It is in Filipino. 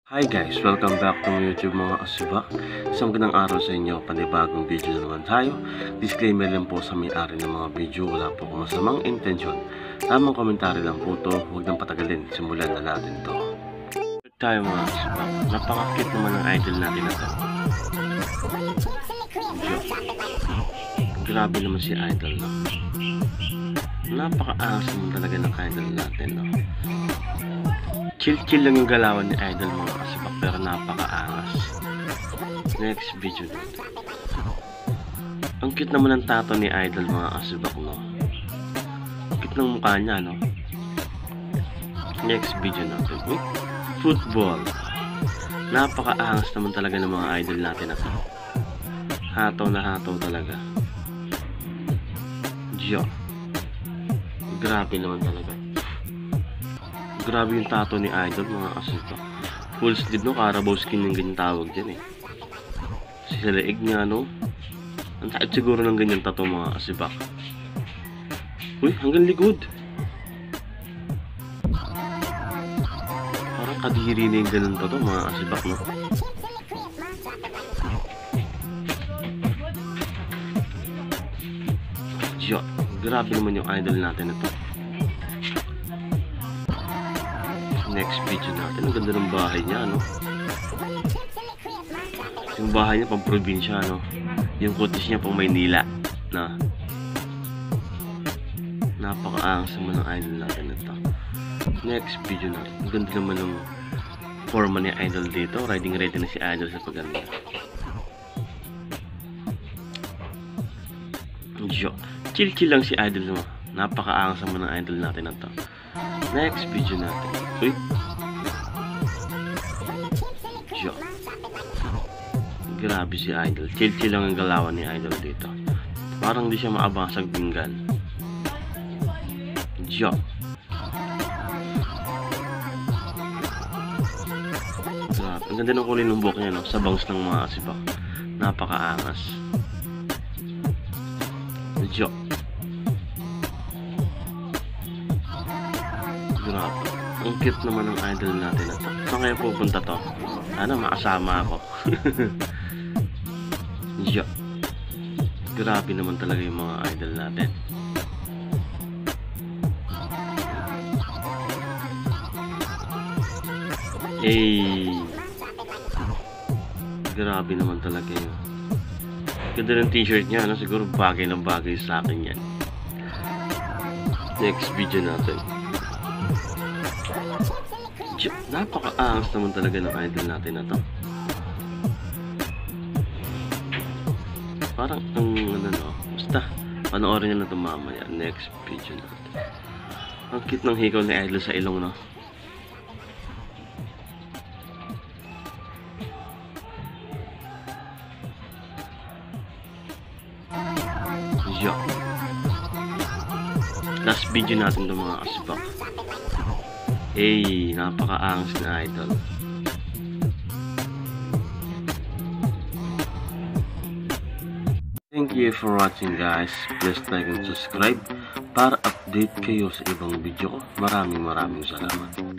Hi guys! Welcome back to my YouTube mga kasibak. Isang magandang araw sa inyo. Panibagong video na naman tayo. Disclaimer lang po sa may-ari ng mga video. Wala po akong masamang intensyon. Tamang komentary lang po to. Huwag nang patagalin. Simulan na natin to. Tayo mga kasibak. Napaka-cute naman ang idol natin na to. Grabe naman si idol, no? Napaka-angas naman talaga ng idol natin, no? Chill lang yung galawan ni idol mga kasibak, pero napaka-angas. Next video natin. Ang cute naman ng tato ni idol mga kasibak, no? Cute ng mukha niya, no? Next video natin. Football. Napaka-angas naman talaga ng mga idol natin na to. Hataw na hataw talaga. Grabe naman talaga. Grabe yung tato ni idol mga kasibak. Full sleeve, no? Carabao skin yung ganyan tawag dyan eh. Sa leeg niya, no? Ang taot siguro ng ganyan tato mga kasibak. Uy, hanggang likod. Parang kadiri na yung ganyan tato mga kasibak, no? Grabe naman yung idol natin ito. Next video natin. Ang ganda ng bahay niya, no? Yung bahay niya pang probinsya, no? Yung cottage niya pang Maynila, na napaka-angas naman ng idol natin ito. Next video natin. Ang ganda naman ng forma ni idol dito. Riding ready na si idol sa paganda. Chill lang si idol, no? Napaka-angas naman ng idol natin ito. Next video natin. Uy. Grabe si idol. Chill lang ang galawan ni idol dito. Parang di siya maabasag pinggan. Grabe. Ang ganda ng kulay ng buhok niya, no? Sa bangs ng mga kasibak. Napaka-angas. Grabe. Ang cute naman ng idol natin na to. Saan kaya pupunta to? Sana makasama ako. Grabe naman talaga yung mga idol natin. Grabe naman talaga yun. Ganda ng t-shirt niya, no? Siguro bagay ng bagay sa akin yan. Next video natin. Napaka-angas naman talaga ng idol natin na to. Parang ang ano, no? Basta panoorin nyo na ito mamaya. Next video natin. Ang cute ng hikaw ni idol sa ilong, no? Last video natin itong mga kasibak. Napaka-angas na idol. Thank you for watching guys. Please like and subscribe para update kayo sa ibang video ko. Maraming salamat.